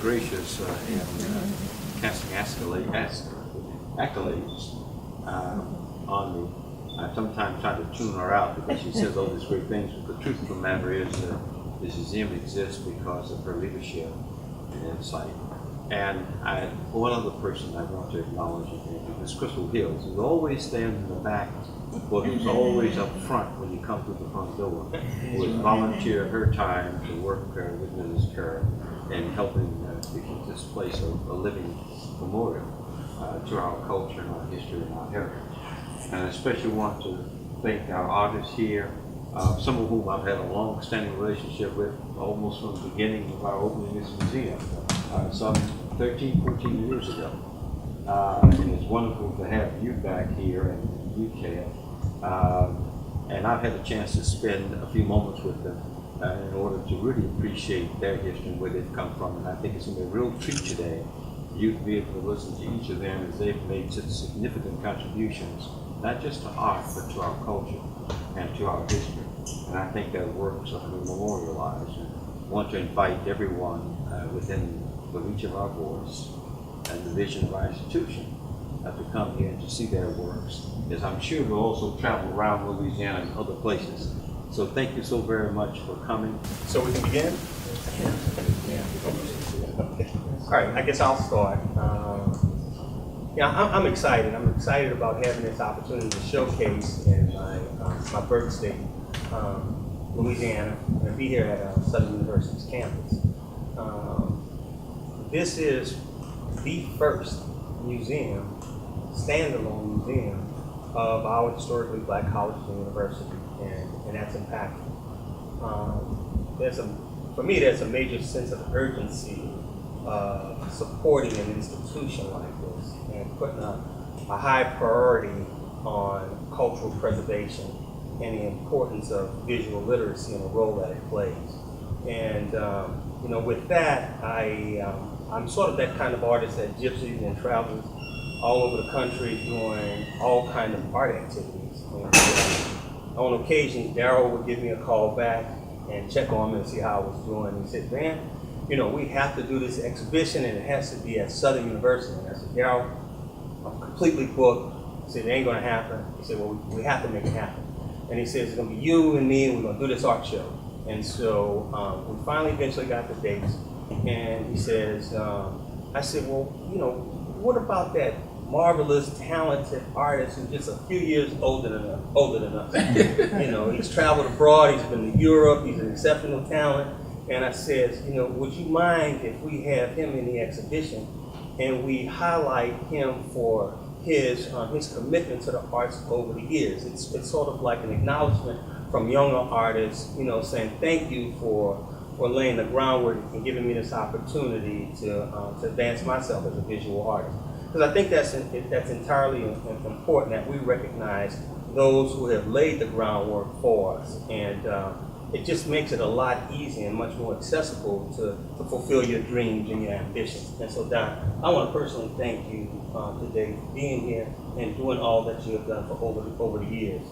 gracious in casting accolades on me. I sometimes try to tune her out because she says all these great things, but the truth of the matter is that this museum exists because of her leadership and insight. And one other person I want to acknowledge is Crystal Hills, who always stands in the back, but who's always up front when you come through the front door, who has volunteered her time to work with Mrs. Kerr in helping to keep this place a living memorial to our culture and our history and our heritage. And I especially want to thank our artists here, some of whom I've had a long-standing relationship with almost from the beginning of our opening this museum, some 13, 14 years ago. And it's wonderful to have you back here in the UK. And I've had a chance to spend a few moments with them in order to really appreciate their history and where they've come from. And I think it's going to be a real treat today for you to be able to listen to each of them as they've made such significant contributions, not just to art, but to our culture and to our history. And I think their works are going to be memorialized. And I want to invite everyone within the reach of our voice and the vision of our institution to come here and to see their works, as I'm sure we'll also travel around Louisiana and other places. So thank you so very much for coming. So we can begin? Yeah. All right, I guess I'll start. I'm excited. I'm excited about having this opportunity to showcase in my birth state, Louisiana, and be here at Southern University's campus. This is the first museum, standalone museum, of our historically Black college and university, and that's impactful. For me, there's a major sense of urgency of supporting an institution like this and putting a high priority on cultural preservation and the importance of visual literacy and the role that it plays. And with that, I'm sort of that kind of artist that gypsies and travels all over the country doing all kinds of art activities. And on occasion, Daryl would give me a call back and check on me and see how I was doing. He said, "Man, we have to do this exhibition and it has to be at Southern University." And I said, "Daryl, I'm completely booked." He said, "It ain't gonna happen." He said, "Well, we have to make it happen." And he says, "It's gonna be you and me and we're gonna do this art show." And so we finally eventually got the dates. And he says, I said, "Well, what about that marvelous, talented artist who's just a few years older than us? He's traveled abroad, he's been to Europe, he's an exceptional talent." And I said, "Would you mind if we have him in the exhibition and we highlight him for his commitment to the arts over the years?" It's sort of like an acknowledgement from younger artists, saying thank you for laying the groundwork and giving me this opportunity to advance myself as a visual artist. Because I think that's entirely important that we recognize those who have laid the groundwork for us, and it just makes it a lot easier and much more accessible to fulfill your dreams and your ambitions. And so, Don, I want to personally thank you today for being here and doing all that you have done for over the years.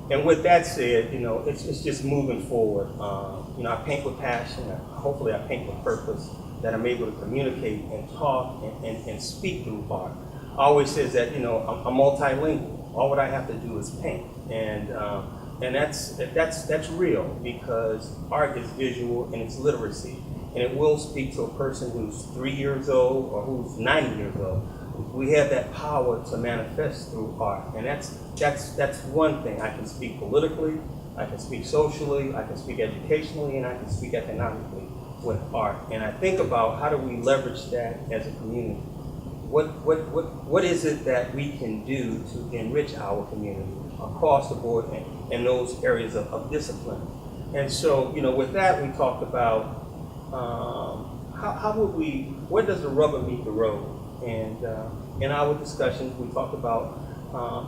And with that said, it's just moving forward. I paint with passion. Hopefully, I paint with purpose, that I'm able to communicate and talk and speak through art. I always says that, I'm multilingual. All what I have to do is paint. And that's real, because art is visual and it's literacy. And it will speak to a person who's 3 years old or who's 90 years old. We have that power to manifest through art. And that's one thing. I can speak politically, I can speak socially, I can speak educationally, and I can speak economically with art. And I think about how do we leverage that as a community? What is it that we can do to enrich our community across the board in those areas of discipline? And so, with that, we talked about where does the rubber meet the road? And in our discussions, we talked about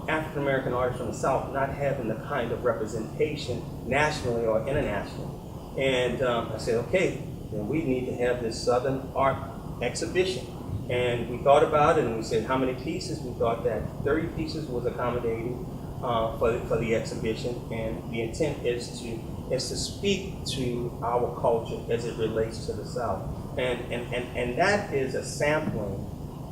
African American artists from the South not having the kind of representation nationally or internationally. And I said, okay, then we need to have this Southern art exhibition. And we thought about it and we said, how many pieces? We thought that 30 pieces was accommodating for the exhibition. And the intent is to speak to our culture as it relates to the South. And that is a sampling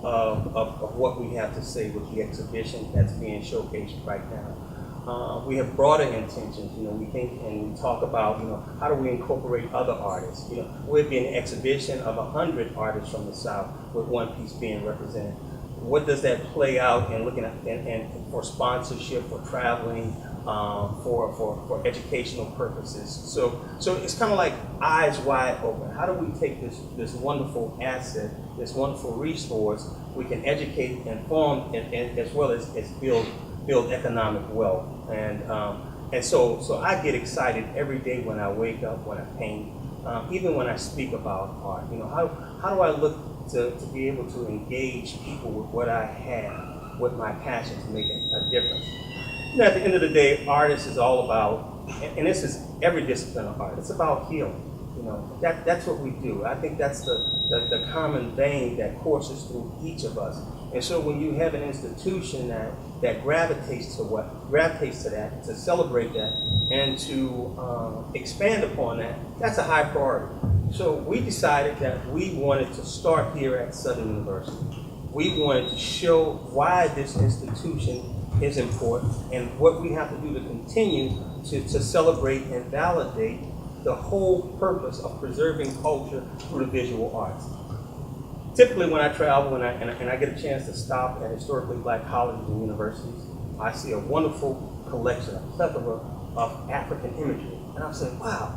of what we have to say with the exhibition that's being showcased right now. We have broader intentions. We think and we talk about, how do we incorporate other artists? We'll be an exhibition of 100 artists from the South with one piece being represented. What does that play out in looking at and for sponsorship, for traveling, for educational purposes? So it's kind of like eyes wide open. How do we take this wonderful asset, this wonderful resource? We can educate, inform, and as well as build economic wealth. And so I get excited every day when I wake up, when I paint, even when I speak about art. How do I look to be able to engage people with what I have, with my passion to make a difference? At the end of the day, artists is all about, and this is every discipline of art, it's about healing. That's what we do. I think that's the common vein that courses through each of us. And so when you have an institution that gravitates to that, to celebrate that, and to expand upon that, that's a high priority. So we decided that we wanted to start here at Southern University. We wanted to show why this institution is important and what we have to do to continue to celebrate and validate the whole purpose of preserving culture through the visual arts. Typically when I travel and I get a chance to stop at historically black colleges and universities, I see a wonderful collection, a plethora of African imagery. And I'm saying, wow,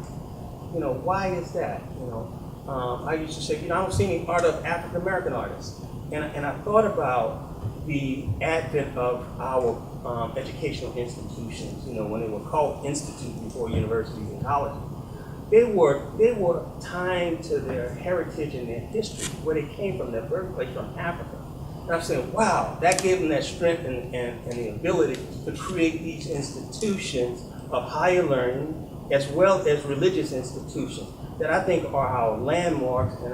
why is that? I used to say, I don't see any art of African American artists. And I thought about the advent of our educational institutions, when they were called institutes before universities and colleges. They were tied to their heritage and their history, where they came from, their birthplace from Africa. And I'm saying, wow, that gave them that strength and the ability to create these institutions of higher learning as well as religious institutions that I think are our landmarks and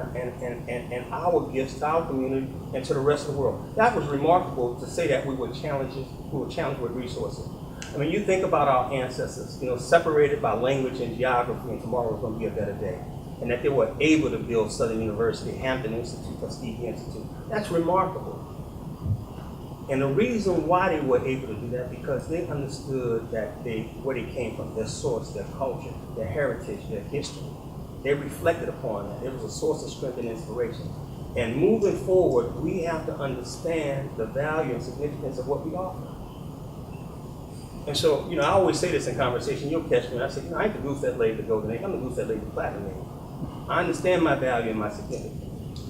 our gifts to our community and to the rest of the world. That was remarkable to say that we were challenged with resources. I mean, you think about our ancestors, separated by language and geography, and tomorrow is going to be a better day. And that they were able to build Southern University, Hampton Institute, Tuskegee Institute. That's remarkable. And the reason why they were able to do that, because they understood that where they came from, their source, their culture, their heritage, their history. They reflected upon that. It was a source of strength and inspiration. And moving forward, we have to understand the value and significance of what we offer. And so, I always say this in conversation. You'll catch me. And I say, I ain't the goose that laid the golden egg. I'm the goose that laid the platinum egg. I understand my value and my significance.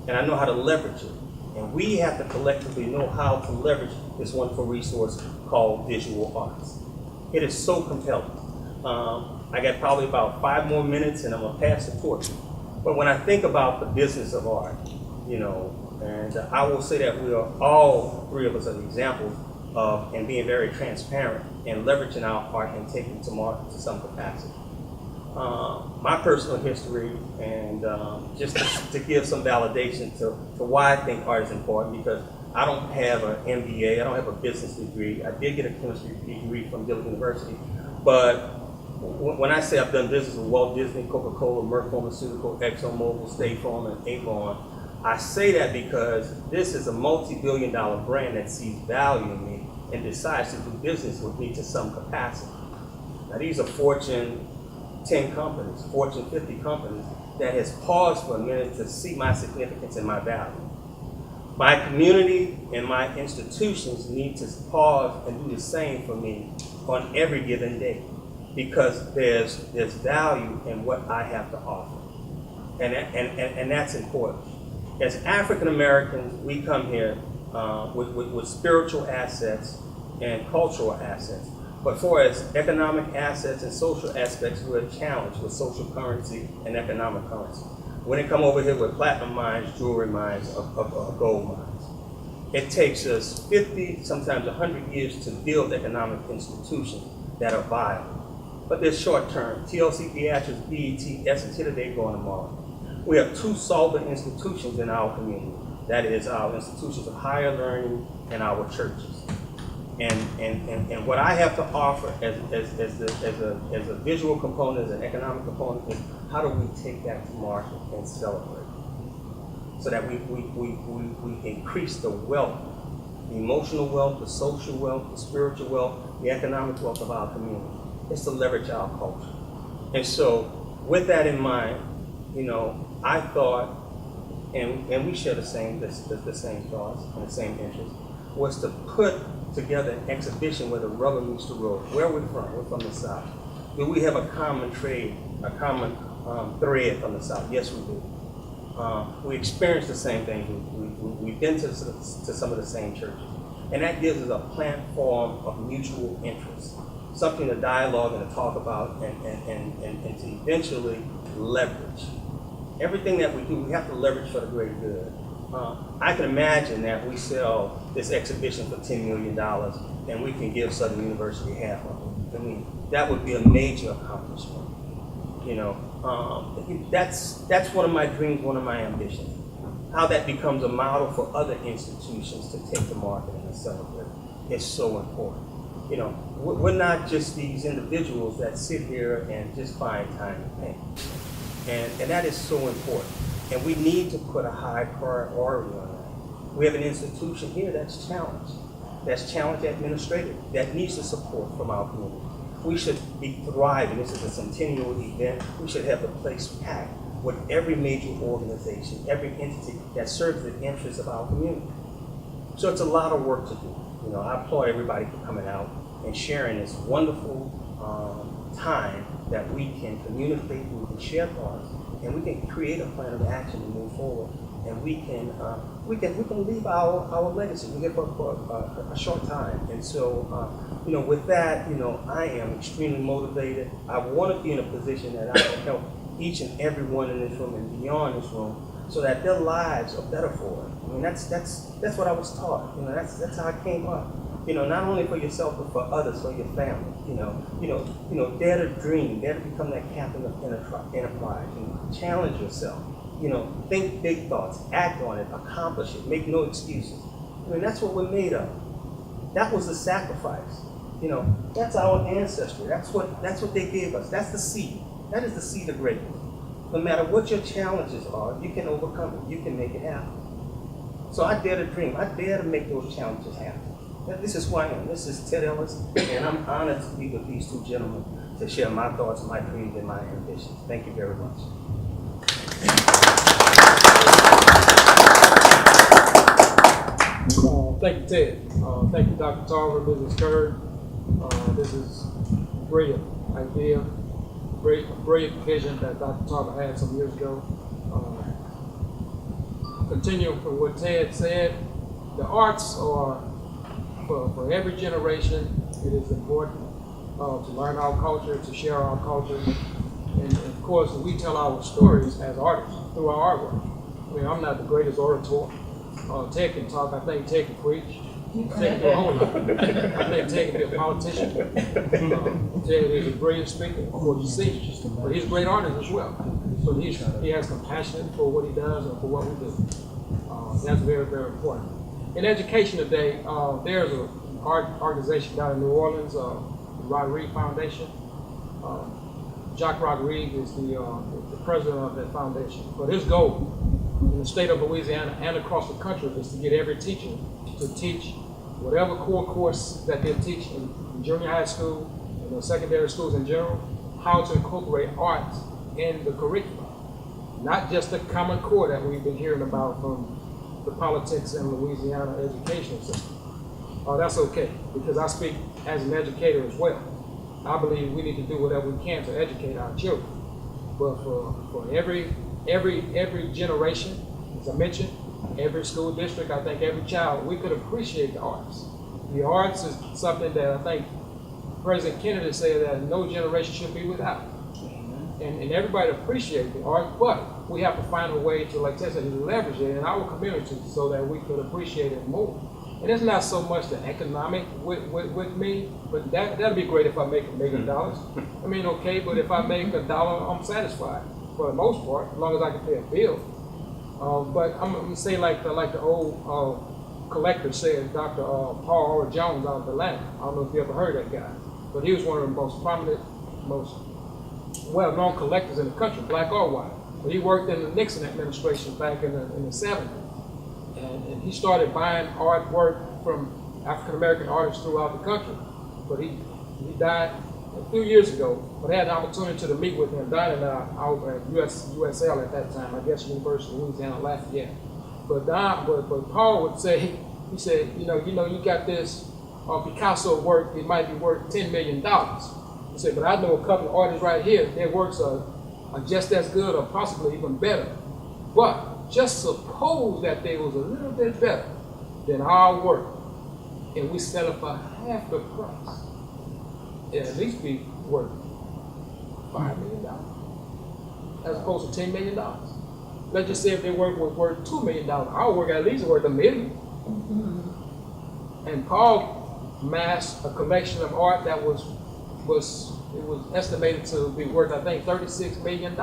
And I know how to leverage it. And we have to collectively know how to leverage this wonderful resource called visual arts. It is so compelling. I got probably about 5 more minutes and I'm going to pass the torch. But when I think about the business of art, and I will say that we are all 3 of us are examples of and being very transparent and leveraging our art and taking it to market to some capacity. My personal history and just to give some validation to why I think art is important, because I don't have an MBA, I don't have a business degree. I did get a chemistry degree from Dillard University, but when I say I've done business with Walt Disney, Coca-Cola, Merck Pharmaceutical, ExxonMobil, State Farm, and Avon, I say that because this is a multi-billion-dollar brand that sees value in me and decides to do business with me to some capacity. Now these are Fortune 10 companies, Fortune 50 companies that has paused for a minute to see my significance and my value. My community and my institutions need to pause and do the same for me on every given day, because there's value in what I have to offer. And that's important. As African Americans, we come here with spiritual assets and cultural assets. But for as economic assets and social aspects, we're challenged with social currency and economic currency. When they come over here with platinum mines, jewelry mines, or gold mines, it takes us 50, sometimes 100 years to build economic institutions that are viable. But they're short term. TLC, Beatrice, BET, Essence, here today, going tomorrow. We have 2 solvent institutions in our community. That is our institutions of higher learning and our churches. And what I have to offer as a visual component, as an economic component, is how do we take that to market and celebrate? so that we increase the wealth, the emotional wealth, the social wealth, the spiritual wealth, the economic wealth of our community. It's to leverage our culture. And so with that in mind, I thought, and we share the same thoughts and the same interests, was to put together an exhibition where the rubber meets the road. Where are we from? We're from the South. Do we have a common trade, a common thread from the South? Yes, we do. We experience the same thing. We've been to some of the same churches. And that gives us a platform of mutual interest, something to dialogue and to talk about and to eventually leverage. Everything that we do, we have to leverage for the greater good. I can imagine that we sell this exhibition for $10 million and we can give Southern University half of it. I mean, that would be a major accomplishment. That's one of my dreams, one of my ambitions. How that becomes a model for other institutions to take to market and to celebrate is so important. We're not just these individuals that sit here and just find time to paint. And that is so important. And we need to put a high priority on that. We have an institution here that's challenged administratively, that needs the support from our community. We should be thriving. This is a centennial event. We should have the place packed with every major organization, every entity that serves the interests of our community. So it's a lot of work to do. I applaud everybody for coming out and sharing this wonderful time that we can communicate, we can share thoughts, and we can create a plan of action to move forward. And we can leave our legacy. We get for a short time. And so, with that, I am extremely motivated. I want to be in a position that I can help each and every one in this room and beyond this room, so that their lives are better for it. I mean, that's what I was taught. That's how I came up. Not only for yourself, but for others, for your family. Dare to dream, dare to become that captain of enterprise. Challenge yourself. Think big thoughts, act on it, accomplish it, make no excuses. That's what we're made of. That was the sacrifice. That's our ancestry. That's what they gave us. That's the seed. That is the seed of greatness. No matter what your challenges are, you can overcome it. You can make it happen. So I dare to dream. I dare to make those challenges happen. This is who I am. This is Ted Ellis, and I'm honored to be with these two gentlemen to share my thoughts, my dreams, and my ambitions. Thank you very much. Thank you, Ted. Thank you, Dr. Tarver, Mrs. Kerr. This is a brilliant idea, brilliant vision that Dr. Tarver had some years ago. Continuing from what Ted said, the arts are, for every generation, it is important to learn our culture, to share our culture. And of course, we tell our stories as artists through our artwork. I'm not the greatest orator. Ted can talk. I think Ted can preach. Ted can do a whole lot. I think Ted can be a politician. Ted is a brilliant speaker, of course you see, but he's a great artist as well. So he has compassion for what he does and for what we do. That's very, very important. In education today, there's an organization down in New Orleans, the Rodriguez Foundation. Jacques Rodriguez is the president of that foundation. But his goal in the state of Louisiana and across the country is to get every teacher to teach whatever core course that they teach in junior high school and the secondary schools in general, how to incorporate arts in the curriculum. Not just the common core that we've been hearing about from the politics in Louisiana educational system. That's okay, because I speak as an educator as well. I believe we need to do whatever we can to educate our children. But for every generation, as I mentioned, every school district, I think every child, we could appreciate the arts. The arts is something that I think President Kennedy said that no generation should be without. And everybody appreciate the art, but we have to find a way to, like Ted said, leverage it in our community so that we could appreciate it more. And it's not so much the economic with me, but that'd be great if I make $1 million. Okay, but if I make $1, I'm satisfied for the most part, as long as I can pay a bill. But I'm gonna say like the old collector said, Dr. Paul R. Jones out of Atlanta. I don't know if you ever heard that guy, but he was one of the most prominent, most well-known collectors in the country, black or white. But he worked in the Nixon administration back in the 70s. And he started buying artwork from African American artists throughout the country. But he died a few years ago. But I had an opportunity to meet with him down out at USL at that time, I guess University of Louisiana Lafayette. But Paul would say, he said, you you got this Picasso work, it might be worth $10 million. He said, but I know a couple of artists right here, their works are just as good or possibly even better. But just suppose that they was a little bit better than our work, and we sell it for half the price. It'd at least be worth $5 million as opposed to $10 million. Let's just say if their work was worth $2 million, our work at least worth $1 million. And Paul amassed a collection of art that was estimated to be worth, I think, $36 million.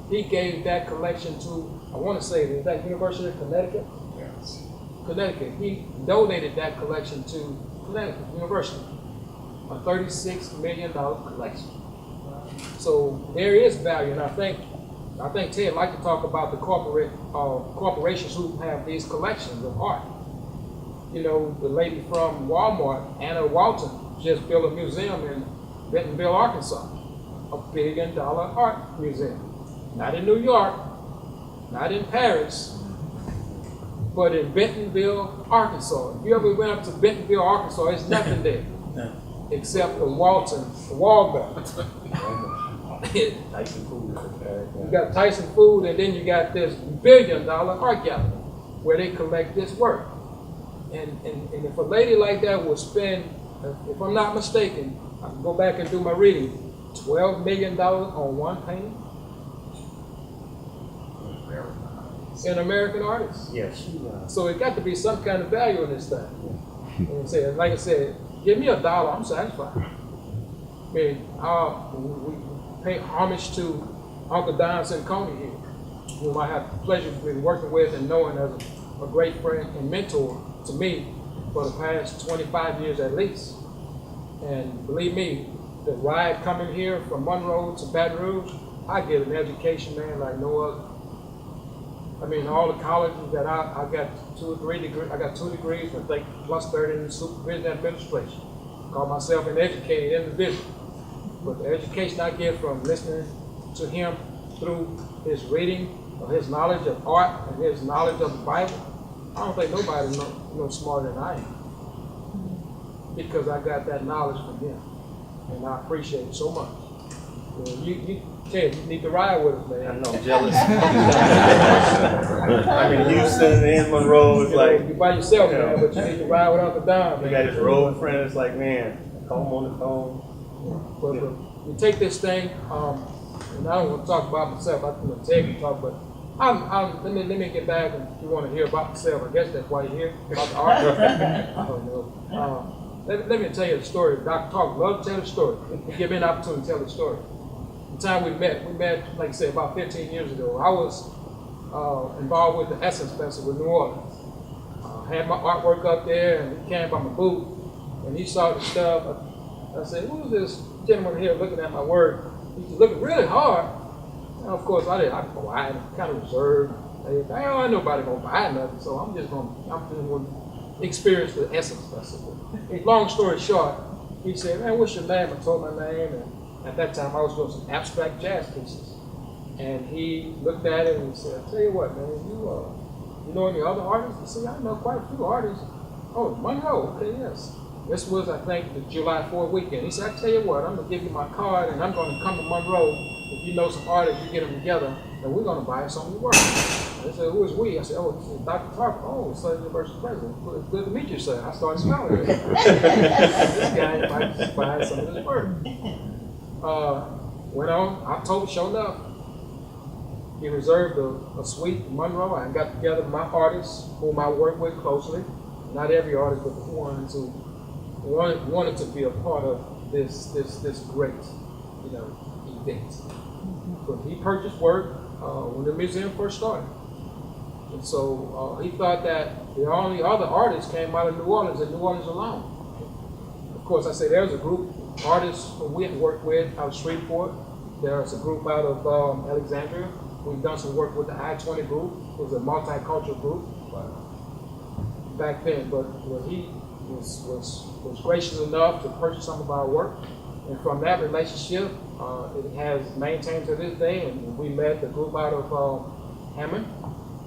He gave that collection to, I want to say, is that University of Connecticut? Yes. Connecticut. He donated that collection to Connecticut University, a $36 million collection. So there is value, and I think Ted like to talk about the corporations who have these collections of art. The lady from Walmart, Anna Walton, just built a museum in Bentonville, Arkansas, $1 billion art museum. Not in New York, not in Paris, but in Bentonville, Arkansas. If you ever went up to Bentonville, Arkansas, it's nothing there except the Walmart. Tyson Food. You got Tyson Food, and then you got this $1 billion art gallery where they collect this work. And if a lady like that would spend, if I'm not mistaken, I can go back and do my reading, $12 million on one painting? An American artist. Yes. So it got to be some kind of value in this thing. And like I said, give me $1, I'm satisfied. I mean, we pay homage to Uncle Don Sinconi here, whom I have the pleasure of being working with and knowing as a great friend and mentor to me for the past 25 years at least. And believe me, the ride coming here from Monroe to Baton Rouge, I get an education, man, like no other. I mean, all the colleges that I got 2 or 3 degrees, I got 2 degrees, I think plus 30 in supervision and administration. Call myself an educated individual. But the education I get from listening to him through his reading, of his knowledge of art and his knowledge of the Bible, I don't think nobody knows smarter than I am. Because I got that knowledge from him. And I appreciate it so much. Ted, you need to ride with us, man. I know, I'm jealous. I'm in Houston and Monroe. It's like you're by yourself, man, but you need to ride with Uncle Don. we got this road friend. It's like, man, call him on the phone. But we take this thing, and I don't want to talk about myself. I think Ted can talk, but let me get back. And if you want to hear about myself, I guess that's why you're here about the art. I don't know. Let me tell you the story. Dr. Talk love to tell the story. Give me an opportunity to tell the story. The time we met, like I said, about 15 years ago. I was involved with the Essence Festival in New Orleans. Had my artwork up there, and he came by my booth, and he saw the stuff. I said, who is this gentleman here looking at my work? He's looking really hard. And of course, I didn't quiet, kind of reserved. Ain't nobody gonna buy nothing, so I'm just gonna experience the Essence Festival. Long story short, he said, man, what's your name? I told my name, and at that time I was doing some abstract jazz pieces. And he looked at it and he said, I tell you what, man, you know any other artists? I said, I know quite a few artists. Oh, Monroe, okay, yes. This was, I think, the July 4th weekend. He said, I tell you what, I'm gonna give you my card and I'm gonna come to Monroe. If you know some artists, you get them together, and we're gonna buy some of your work. They said, who is we? I said, oh, this is Dr. Tarver. Oh, Southern University president. Well, it's good to meet you, sir. I started smiling. This guy might buy some of his work. Went on, October showed up. He reserved a suite in Monroe. I got together my artists whom I work with closely. Not every artist, but the ones who wanted to be a part of this great, event. But he purchased work when the museum first started. And so he thought that the only other artists came out of New Orleans and New Orleans alone. Of course, I say there's a group of artists who we had worked with out of Shreveport. There's a group out of Alexandria. We've done some work with the I-20 group. It was a multicultural group back then, but he was gracious enough to purchase some of our work. And from that relationship, it has maintained to this day. And we met the group out of Hammond.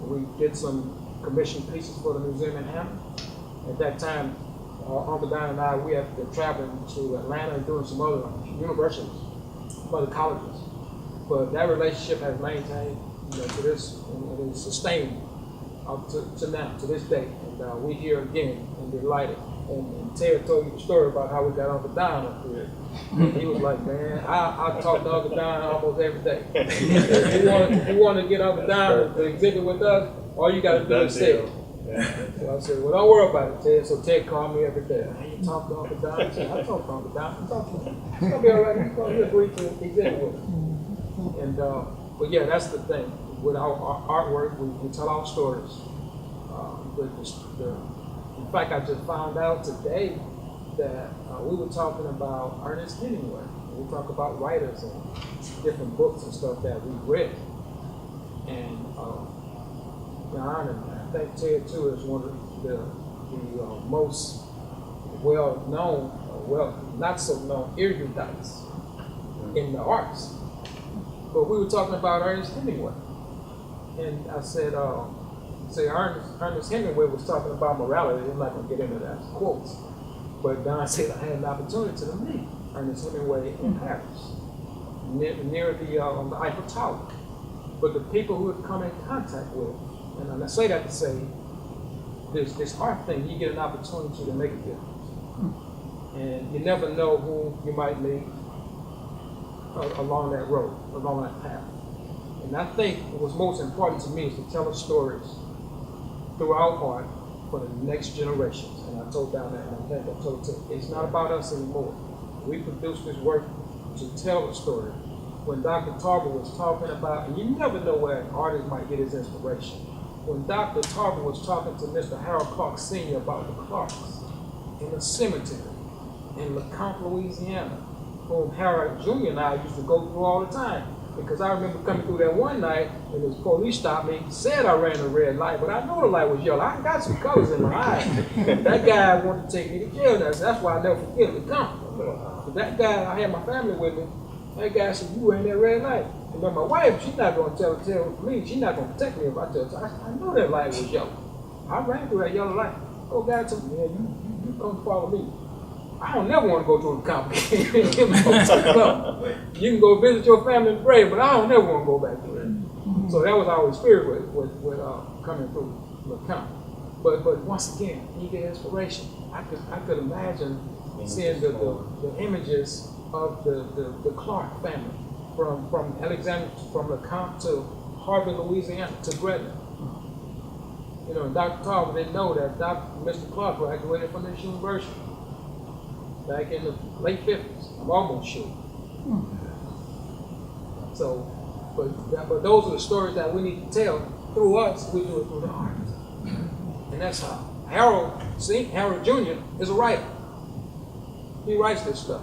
We did some commissioned pieces for the museum in Hammond. At that time, Uncle Don and I, we had been traveling to Atlanta and doing some other universities, some other colleges. But that relationship has maintained, to this, and it's sustained up to now, to this day. And we're here again and delighted. And Ted told you the story about how we got Uncle Don up here. And he was like, man, I talk to Uncle Don almost every day. If you want to get Uncle Don to exhibit with us, all you got to do is say it. So I said, well, don't worry about it, Ted. So Ted called me every day. Hey, you talk to Uncle Don? I said, I talk to Uncle Don. I talk to him. It's going to be all right. He's going to agree to exhibit with us. And, but yeah, that's the thing. With our artwork, we tell our stories. In fact, I just found out today that we were talking about Ernest Hemingway. We talk about writers and different books and stuff that we read. And I think Ted too is one of the most well-known, not so known erudites in the arts. But we were talking about Ernest Hemingway. And I said, Ernest Hemingway was talking about morality. I'm not going to get into that quotes. But Don said I had an opportunity to meet Ernest Hemingway in Paris, near the Eiffel Tower. But the people who had come in contact with, and I say that to say, this art thing, you get an opportunity to make a difference. And you never know who you might meet along that road, along that path. And I think what's most important to me is to tell the stories throughout art for the next generations. And I told Don that, and I think I told Ted, it's not about us anymore. We produce this work to tell the story. When Dr. Tarver was talking about, and you never know where an artist might get his inspiration. When Dr. Tarver was talking to Mr. Harold Clark Sr. about the Clarks in the cemetery in LeCompte, Louisiana, whom Harold Jr. and I used to go through all the time. Because I remember coming through there one night and this police stopped me, said I ran a red light, but I know the light was yellow. I got some colors in my eyes. That guy wanted to take me to jail. That's why I never forget LeCompte. But that guy, I had my family with me. That guy said, you ran that red light. And then my wife, she's not going to tell me. She's not going to protect me if I tell her. I know that light was yellow. I ran through that yellow light. Oh, God told me, man, you don't follow me. I don't never want to go to the complicated. You can go visit your family and pray, but I don't never want to go back to it. So that was our experience with coming through LeCompte. But once again, you get inspiration. I could imagine seeing the images of the Clark family from Alexander, from LeCompte to Harvey, Louisiana, to Gretna. And Dr. Tarver didn't know that Mr. Clark graduated from this university back in the late 50s. I'm almost sure. So, but those are the stories that we need to tell through us. We do it through the art, and that's how Harold Jr. is a writer. He writes this stuff,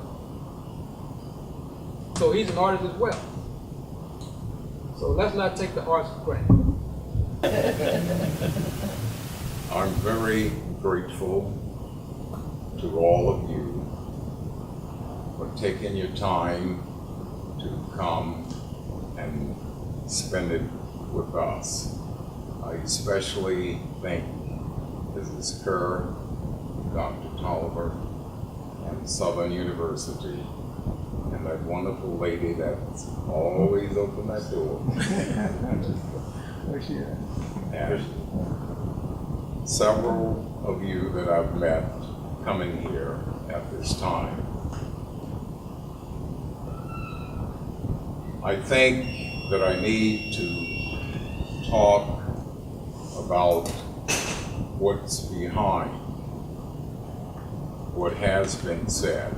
so he's an artist as well. So let's not take the arts for granted. I'm very grateful to all of you for taking your time to come and spend it with us. I especially thank Mrs. Kerr, Dr. Tolliver, and Southern University, and that wonderful lady that's always opened that door. And several of you that I've met coming here at this time. I think that I need to talk about what's behind what has been said.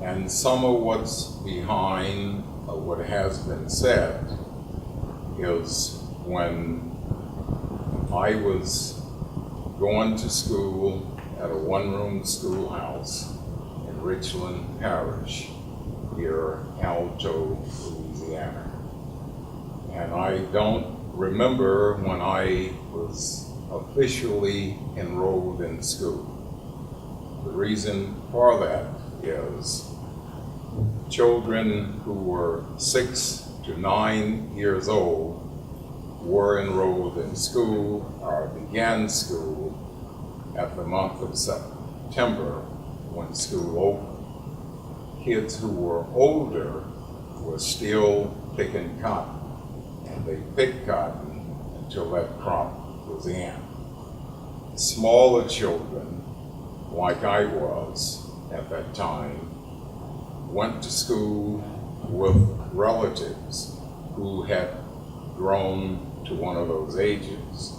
And some of what's behind what has been said is when I was going to school at a one-room schoolhouse in Richland Parish, near Alto, Louisiana. And I don't remember when I was officially enrolled in school. The reason for that is children who were 6 to 9 years old were enrolled in school or began school at the month of September when school opened. Kids who were older were still picking cotton, and they picked cotton until that crop was in. Smaller children, like I was at that time, went to school with relatives who had grown to one of those ages.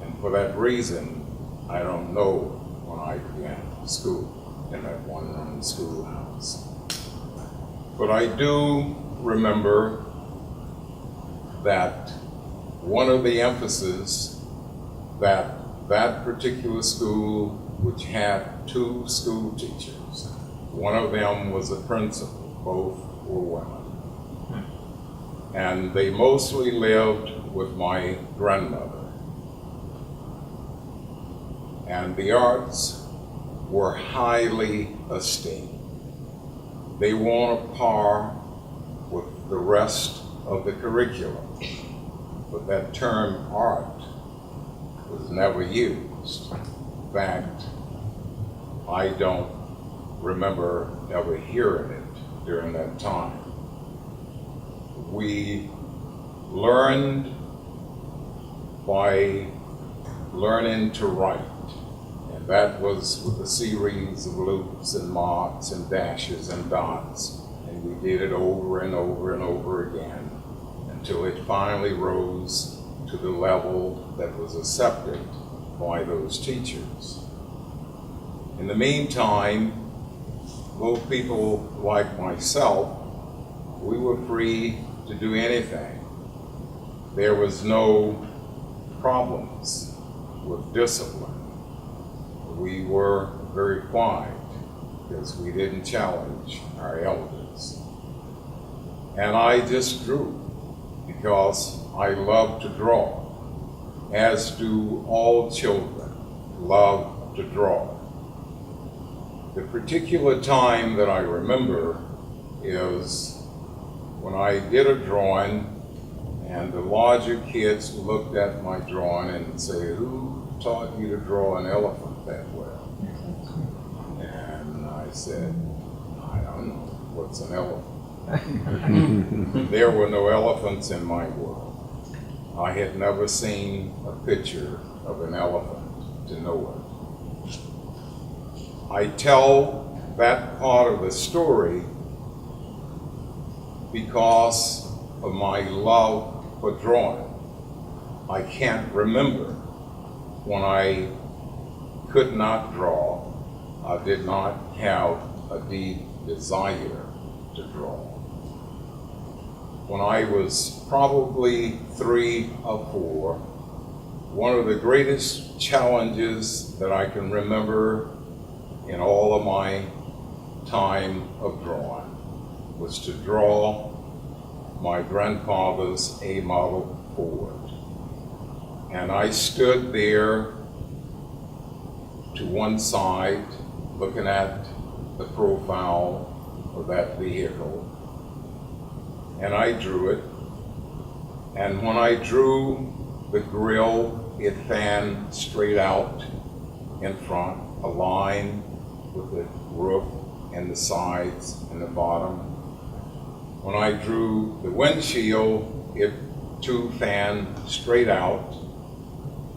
And for that reason, I don't know when I began school in that one-room schoolhouse. But I do remember that one of the emphases that that particular school, which had 2 school teachers, one of them was a principal, both were women. And they mostly lived with my grandmother. And the arts were highly esteemed. They were on a par with the rest of the curriculum. But that term art was never used. In fact, I don't remember ever hearing it during that time. We learned by learning to write, and that was with a series of loops and marks and dashes and dots, and we did it over and over and over again until it finally rose to the level that was accepted by those teachers. In the meantime, both people like myself, we were free to do anything. There was no problems with discipline. We were very quiet because we didn't challenge our elders. And I just drew because I love to draw, as do all children love to draw. The particular time that I remember is when I did a drawing and the larger kids looked at my drawing and say, "Who taught you to draw an elephant that well?" And I said, "I don't know. What's an elephant?" There were no elephants in my world. I had never seen a picture of an elephant to know it. I tell that part of the story because of my love for drawing. I can't remember when I could not draw. I did not have a deep desire to draw. When I was probably 3 or 4, one of the greatest challenges that I can remember in all of my time of drawing was to draw my grandfather's A model Ford. And I stood there to one side looking at the profile of that vehicle, and I drew it. And when I drew the grill, it fanned straight out in front, a line with the roof and the sides and the bottom. When I drew the windshield, it too fanned straight out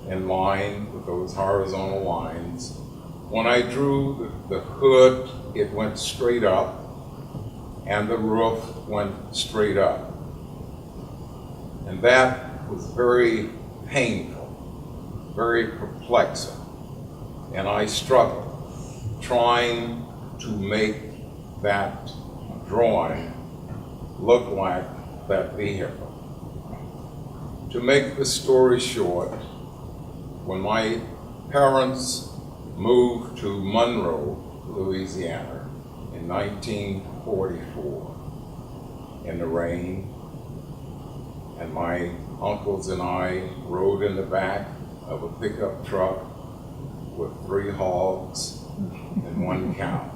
in line with those horizontal lines. When I drew the hood, it went straight up, and the roof went straight up. And that was very painful, very perplexing. And I struggled trying to make that drawing look like that vehicle. To make the story short, when my parents moved to Monroe, Louisiana in 1944 in the rain, and my uncles and I rode in the back of a pickup truck with 3 hogs and 1 cow.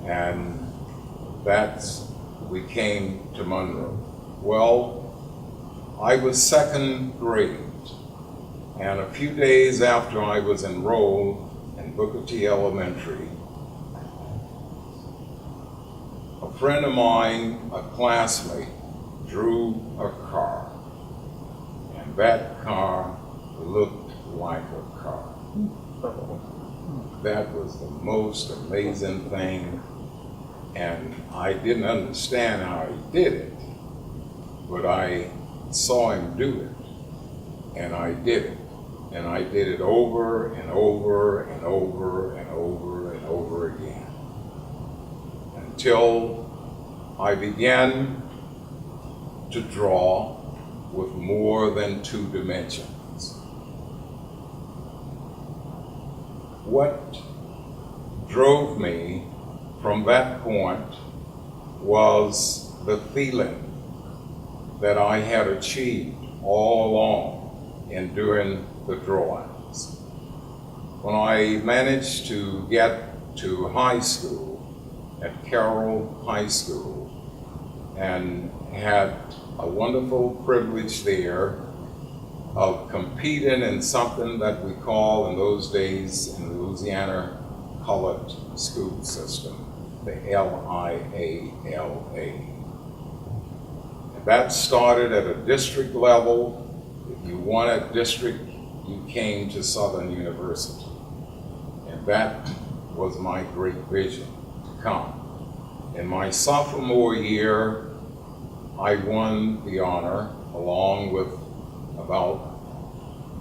And we came to Monroe. Well, I was 2nd grade, and a few days after I was enrolled in Booker T. Elementary, a friend of mine, a classmate, drew a car, and that car looked like a car. That was the most amazing thing, and I didn't understand how he did it, but I saw him do it, and I did it, and I did it over and over and over and over and over again, until I began to draw with more than 2 dimensions. What drove me from that point was the feeling that I had achieved all along in doing the drawings. When I managed to get to high school, at Carroll High School, and had a wonderful privilege there of competing in something that we call in those days in the Louisiana colored school system, the LIALA. And that started at a district level. If you won a district, you came to Southern University. And that was my great vision to come. In my sophomore year, I won the honor along with about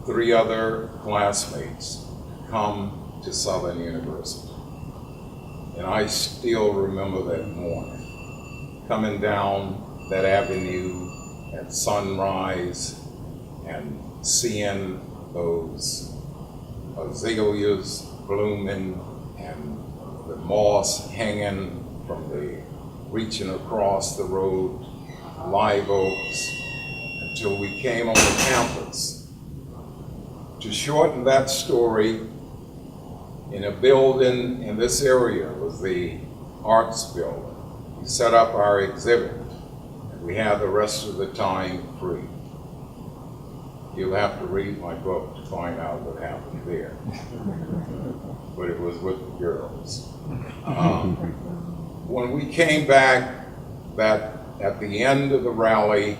3 other classmates to come to Southern University. And I still remember that morning, coming down that avenue at sunrise and seeing those azaleas blooming and the moss hanging from reaching across the road, live oaks, until we came on the campus. To shorten that story, in a building in this area was the Arts Building. We set up our exhibit, and we had the rest of the time free. You'll have to read my book to find out what happened there. But it was with the girls. When we came back at the end of the rally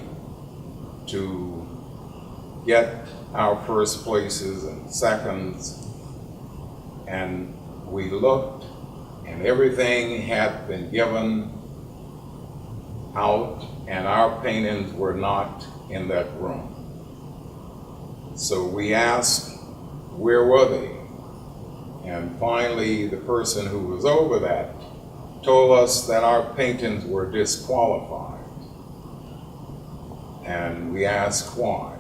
to get our first places and seconds, and we looked, and everything had been given out, and our paintings were not in that room. So we asked, where were they? And finally, the person who was over that told us that our paintings were disqualified. And we asked why.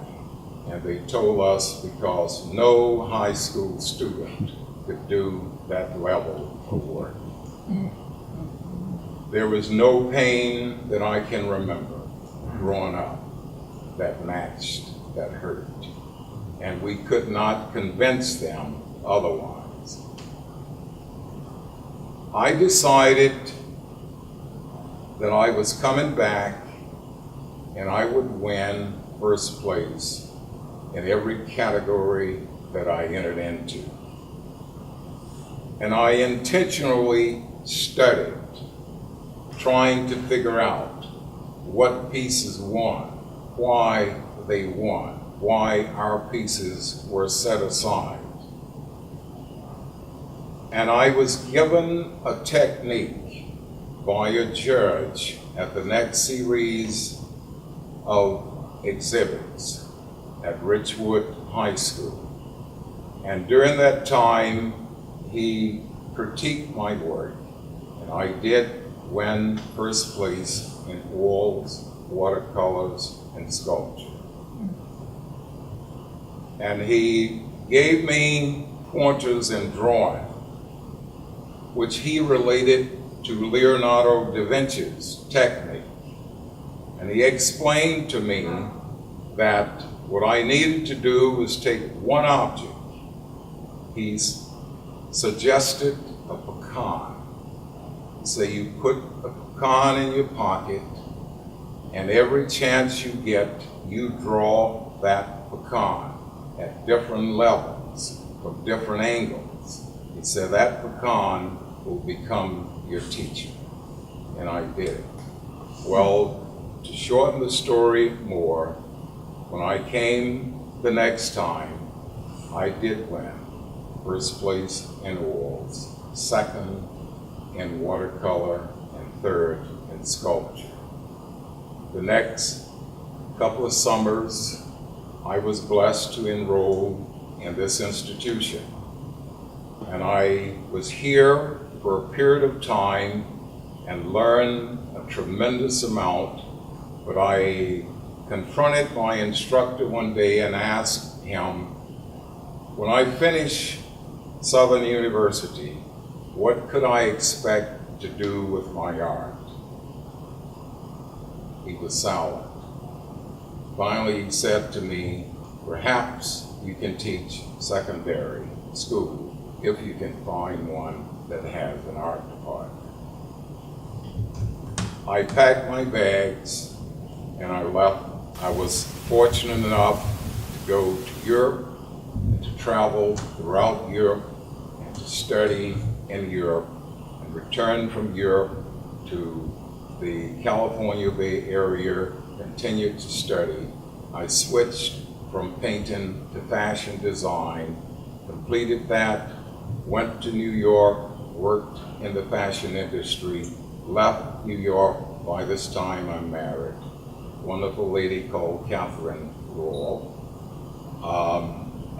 And they told us because no high school student could do that level of work. There was no pain that I can remember growing up that matched that hurt. And we could not convince them otherwise. I decided that I was coming back and I would win first place in every category that I entered into. And I intentionally studied, trying to figure out what pieces won, why they won, why our pieces were set aside. And I was given a technique by a judge at the next series of exhibits at Richwood High School. And during that time, he critiqued my work, and I did win first place in oils, watercolors, and sculpture. And he gave me pointers in drawing, which he related to Leonardo da Vinci's technique. And he explained to me that what I needed to do was take one object. He's suggested a pecan. So you put a pecan in your pocket, and every chance you get, you draw that pecan at different levels, from different angles. He said that pecan will become your teacher. And I did. Well, to shorten the story more, when I came the next time, I did win. First place in oils, second in watercolor, and third in sculpture. The next couple of summers, I was blessed to enroll in this institution. And I was here for a period of time and learned a tremendous amount, but I confronted my instructor one day and asked him, when I finish Southern University, what could I expect to do with my art? He was silent. Finally, he said to me, perhaps you can teach secondary school if you can find one that has an art department. I packed my bags and I left. I was fortunate enough to go to Europe and to travel throughout Europe and to study in Europe and return from Europe to the California Bay Area, continued to study. I switched from painting to fashion design, completed that, went to New York, worked in the fashion industry, left New York. By this time I'm married. A wonderful lady called Catherine Rawle.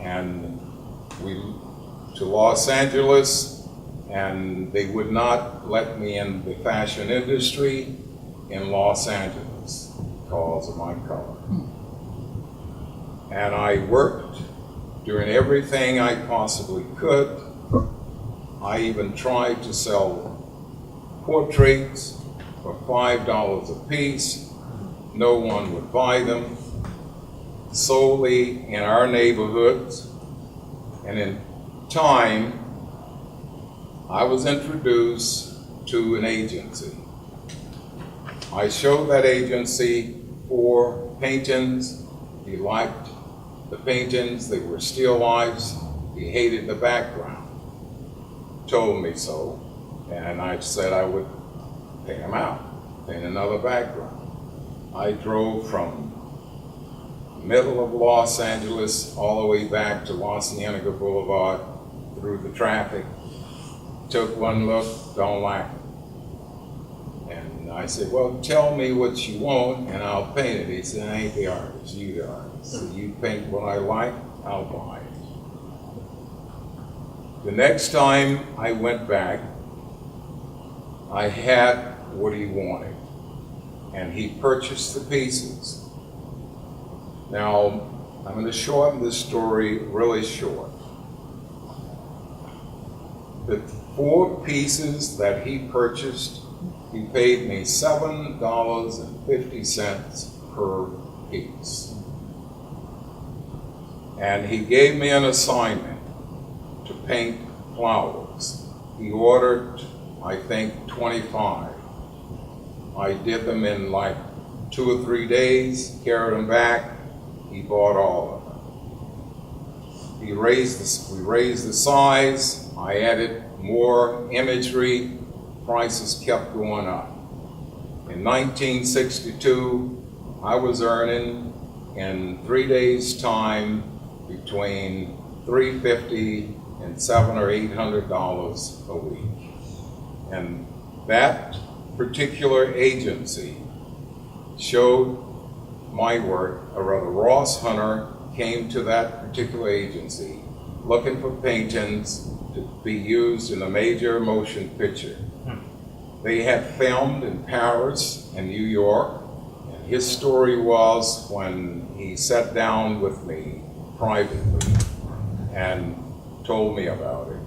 And we to Los Angeles, and they would not let me in the fashion industry in Los Angeles because of my color. And I worked doing everything I possibly could. I even tried to sell portraits for $5 a piece. No one would buy them. Solely in our neighborhoods. And in time, I was introduced to an agency. I showed that agency 4 paintings. He liked the paintings. They were still lifes. He hated the background. Told me so. And I said I would paint him out, paint another background. I drove from middle of Los Angeles all the way back to La Cienega Boulevard through the traffic. Took one look, don't like it. And I said, well, tell me what you want and I'll paint it. He said, I ain't the artist, you the artist. So you paint what I like, I'll buy it. The next time I went back, I had what he wanted. And he purchased the pieces. Now, I'm going to shorten this story really short. The 4 pieces that he purchased, he paid me $7.50 per piece. And he gave me an assignment to paint flowers. He ordered, I think, 25. I did them in like 2 or 3 days, carried them back. He bought all of them. We raised the size. I added more imagery. Prices kept going up. In 1962, I was earning in 3 days' time between $350 and $700 or $800 a week. And that particular agency showed my work, or rather Ross Hunter came to that particular agency looking for paintings to be used in a major motion picture. They had filmed in Paris and New York, and his story was when he sat down with me privately and told me about it,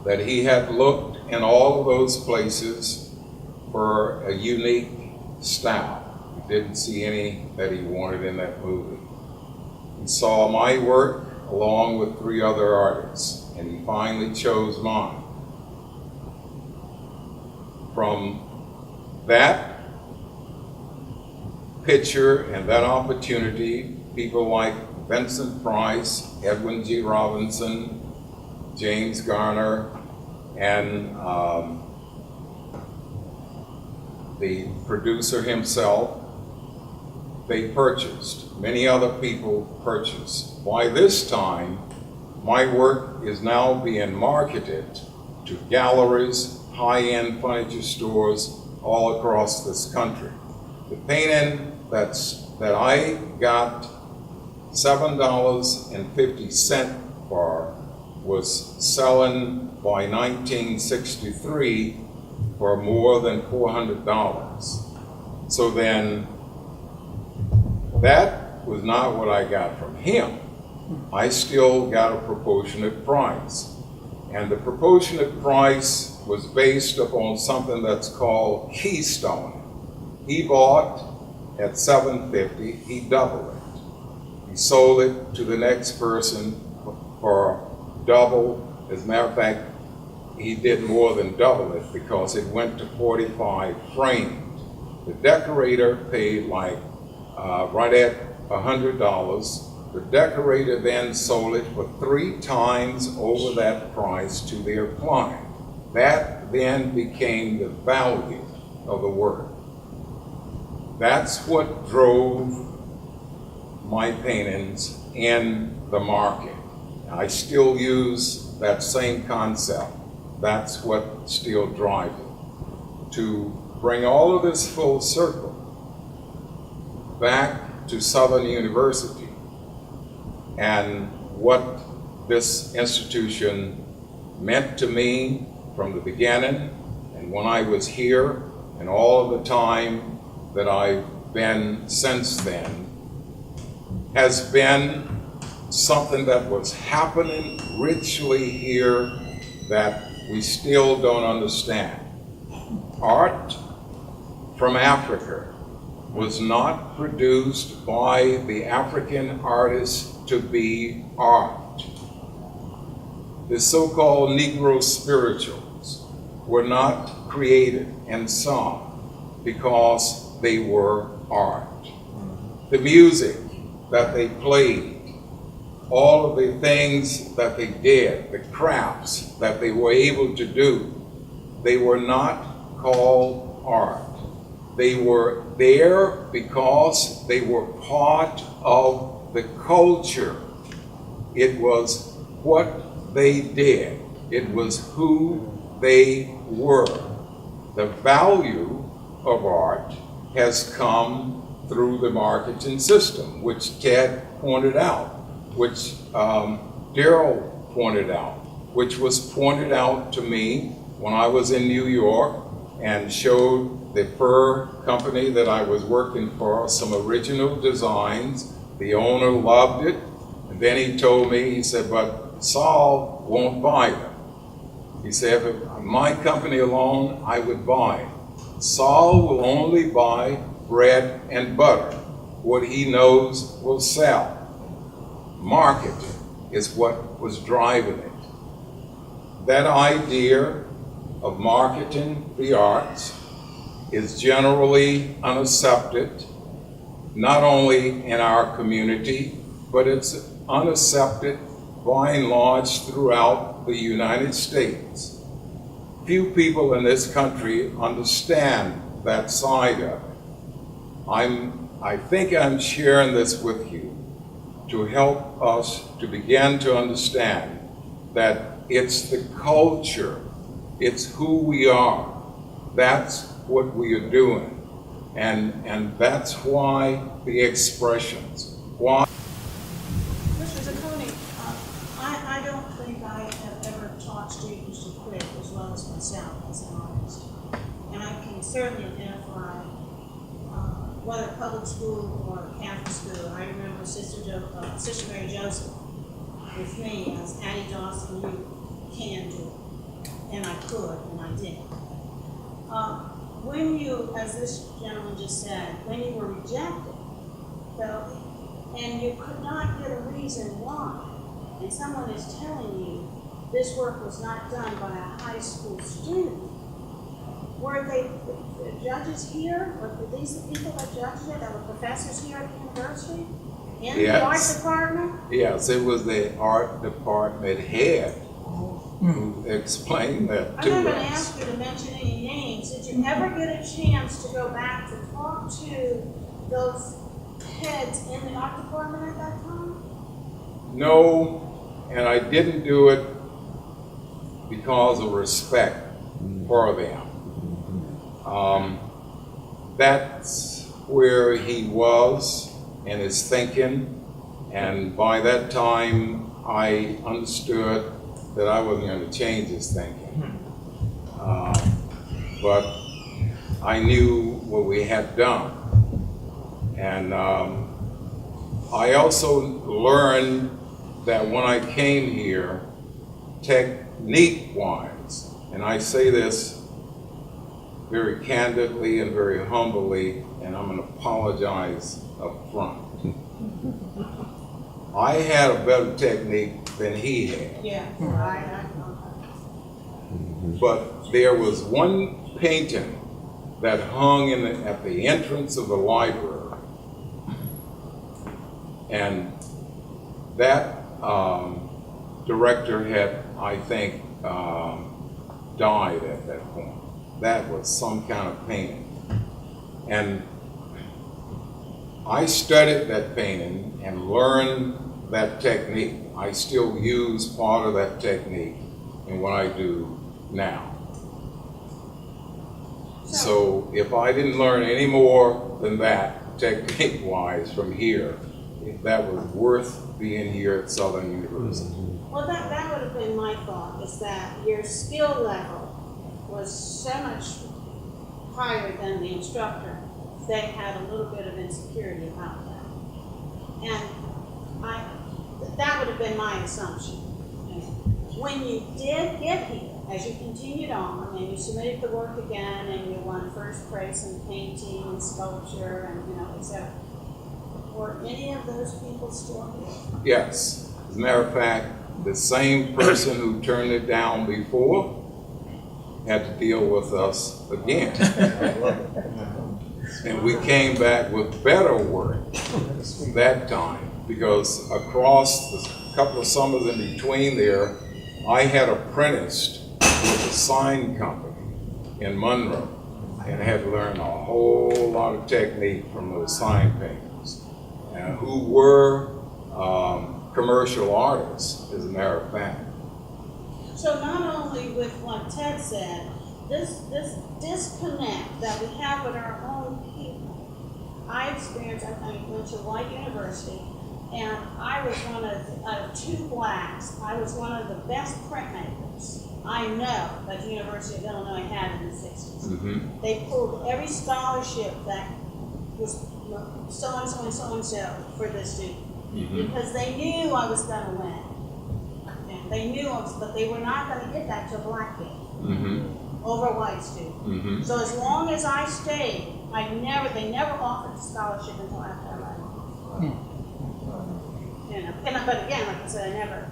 that he had looked in all of those places for a unique style. didn't see any that he wanted in that movie. He saw my work along with 3 other artists, and he finally chose mine. From that picture and that opportunity, people like Vincent Price, Edwin G. Robinson, James Garner, and the producer himself, they purchased. Many other people purchased. By this time, my work is now being marketed to galleries, high-end furniture stores all across this country. The painting that I got $7.50 for was selling by 1963 for more than $400. So then, that was not what I got from him. I still got a proportionate price. And the proportionate price was based upon something that's called keystone. He bought at $7.50, he doubled it. He sold it to the next person for double. As a matter of fact, he did more than double it because it went to 45 framed. The decorator paid like right at $100. The decorator then sold it for 3 times over that price to their client. That then became the value of the work. That's what drove my paintings in the market. I still use that same concept. That's what still drives it. To bring all of this full circle back to Southern University and what this institution meant to me from the beginning and when I was here and all of the time that I've been since then has been something that was happening richly here that we still don't understand. Art from Africa was not produced by the African artists to be art. The so-called Negro spirituals were not created and sung because they were art. The music that they played, all of the things that they did, the crafts that they were able to do, they were not called art. They were there because they were part of the culture. It was what they did. It was who they were. The value of art has come through the marketing system, which Ted pointed out, which Daryl pointed out, which was pointed out to me when I was in New York and showed the fur company that I was working for some original designs. The owner loved it, and then he told me, he said, but Saul won't buy them. He said, if my company alone, I would buy. Saul will only buy bread and butter. What he knows will sell. Marketing is what was driving it. That idea of marketing the arts is generally unaccepted, not only in our community, but it's unaccepted by and large throughout the United States. Few people in this country understand that side of it. I think I'm sharing this with you to help us to begin to understand that it's the culture, it's who we are, that's what we are doing, and that's why the expressions, why. Mr. Zacconi, I don't think I have ever taught students to quit as well as myself as an artist. And I can certainly identify whether public school or Catholic school. I remember Sister Mary Joseph with me as Addie Dawson, you can do it. And I could, and I did. when you, as this gentleman just said, when you were rejected, though, and you could not get a reason why, and someone is telling you this work was not done by a high school student, were they the judges here? Were these the people that judged it, that were professors here at the university? In the art Yes. department? Yes, it was the art department head who explained that I'm to not gonna us. ask you to mention any names. Did you ever get a chance to go back to talk to those heads in the art department at that time? No, and I didn't do it because of respect for them. That's where he was and his thinking, and by that time I understood that I wasn't going to change his thinking. But I knew what we had done. And I also learned that when I came here, technique-wise, and I say this very candidly and very humbly, and I'm going to apologize up front. I had a better technique than he had. Yeah, I know. But there was one painting that hung at the entrance of the library. And that director had, I think, died at that point. That was some kind of painting. And I studied that painting and learned that technique. I still use part of that technique in what I do now. So if I didn't learn any more than that, technique-wise, from here, that was worth being here at Southern University. Well, that would have been my thought, is that your skill level was so much higher than the instructor. They had a little bit of insecurity about that. And that would have been my assumption. When you did get here, as you continued on, and you submitted the work again, and you won first place in painting and sculpture, and etc., were any of those people still here? Yes. As a matter of fact, the same person who turned it down before had to deal with us again. And we came back with better work that time, because across the couple of summers in between there, I had apprenticed with a sign company in Monroe and had learned a whole lot of technique from those sign painters, who were commercial artists, as a matter of fact. So not only with what Ted said, this disconnect that we have with our own people, I experienced. I went to White University, and I was one of two blacks. I was one of the best printmakers I know that the University of Illinois had in the 60s. Mm-hmm. They pulled every scholarship that was so-and-so and so-and-so for this student, because they knew I was going to win. And they knew but they were not going to get that to a black kid over a white student. So as long as I stayed, they never offered a scholarship until after I left. But again, like I said, I never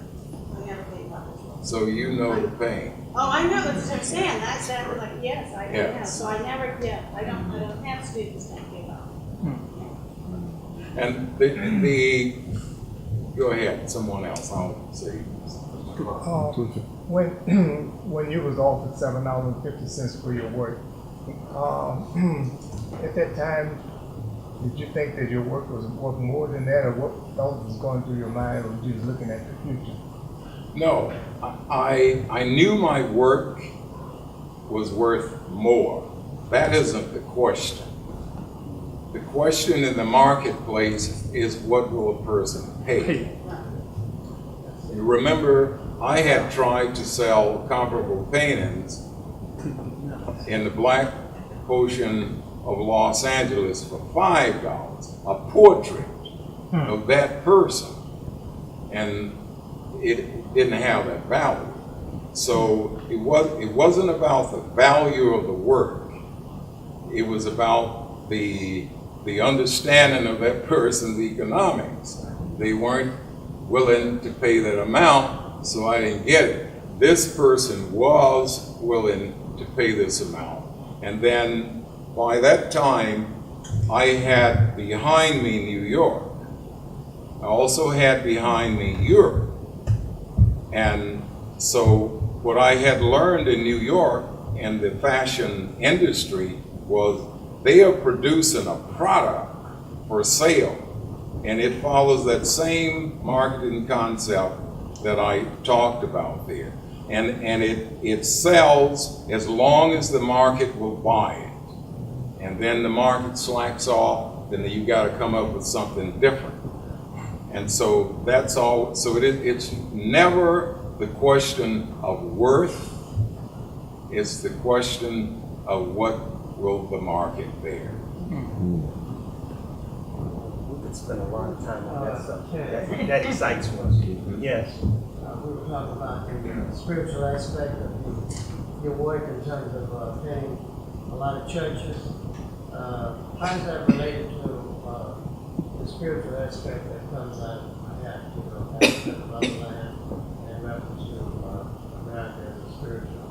gave up. So you know the pain. Oh, I know, that's what I'm saying. That's like, yes, I know. Yes. So I never did. I don't have students that give up. And go ahead, someone else, I'll say. When you was offered $7.50 for your work, at that time, did you think that your work was worth more than that, or what thought was going through your mind, or were you just looking at the future? No, I knew my work was worth more. That isn't the question. The question in the marketplace is, what will a person pay? You remember, I had tried to sell comparable paintings in the black portion of Los Angeles for $5, a portrait of that person, and it didn't have that value. So it wasn't about the value of the work. it was about the understanding of that person's economics. They weren't willing to pay that amount, so I didn't get it. This person was willing to pay this amount. And then by that time, I had behind me New York. I also had behind me Europe. And so what I had learned in New York and the fashion industry was they are producing a product for sale. And it follows that same marketing concept that I talked about there. And it sells as long as the market will buy it. And then the market slacks off, then you got to come up with something different. And so that's all. So it's never the question of worth. It's the question of what will the market bear. We could spend a long time on that subject. That excites us. Yes. We were talking about the spiritual aspect of your work in terms of paying a lot of churches. How is that related to the spiritual aspect that comes out of that, aspect of other land in reference to America as a spiritual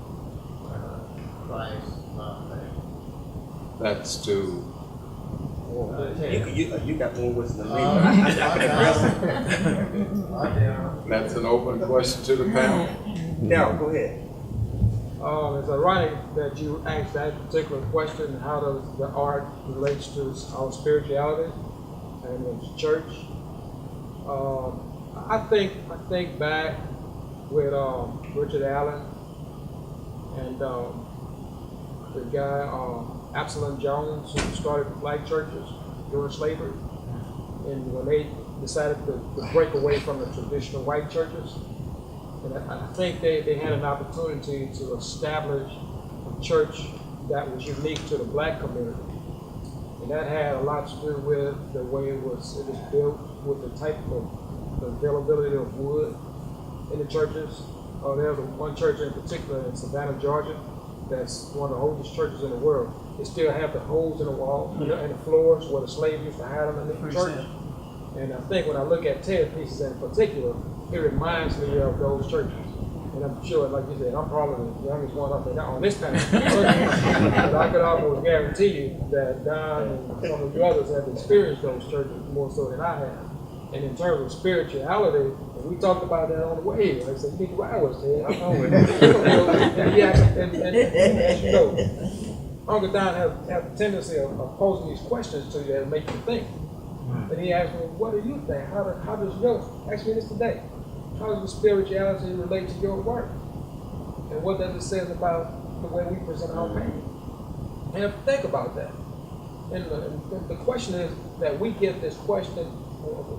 Christ thing? That's to You got more wisdom than me. I can address it. That's an open question to the panel. Now, go ahead. It's ironic that you asked that particular question, how does the art relates to our spirituality and the church? I think back with Richard Allen and the guy Absalom Jones, who started black churches during slavery, and when they decided to break away from the traditional white churches. And I think they had an opportunity to establish a church that was unique to the black community. And that had a lot to do with the way it was built, with the type of the availability of wood in the churches. There's one church in particular in Savannah, Georgia, that's one of the oldest churches in the world. They still have the holes in the wall and the floors where the slaves used to hide underneath the church. And I think when I look at Ted pieces in particular, it reminds me of those churches. And I'm sure, like you said, I'm probably the youngest one up there on this panel. But I could almost guarantee you that Don and some of you others have experienced those churches more so than I have. And in terms of spirituality, and we talked about that on the way. I said, you need to ride with us, Ted. I'm on with it. And he asked, and as you know, Uncle Don have a tendency of posing these questions to you that make you think. And he asked me, what do you think? How does your, ask me this today, how does the spirituality relate to your work? And what does it say about the way we present our pain? And think about that. And the question is that we get this question,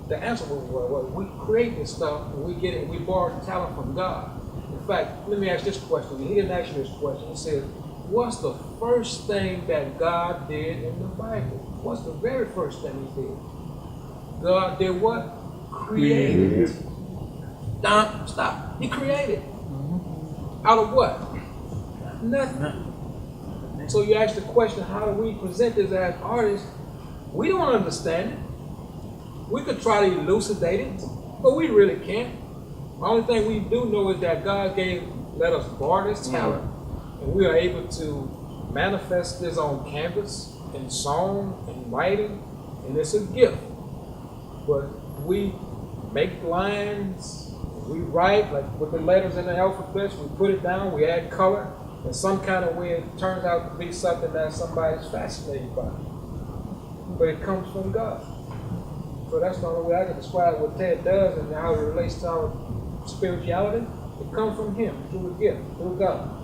the answer was, we create this stuff, and we get it, we borrow talent from God. In fact, let me ask this question. He didn't ask you this question. He said, what's the first thing that God did in the Bible? What's the very first thing he did? God did what? Created. Stop. He created. Out of what? Nothing. So you ask the question, how do we present this as artists? We don't understand it. We could try to elucidate it, but we really can't. The only thing we do know is that God let us borrow this talent, and we are able to manifest this on canvas, in song, in writing, and it's a gift. But we make lines, we write, like with the letters in the alphabet, we put it down, we add color, in some kind of way it turns out to be something that somebody's fascinated by. But it comes from God. So that's the only way I can describe what Ted does and how it relates to our spirituality. It comes from him, through a gift, through God.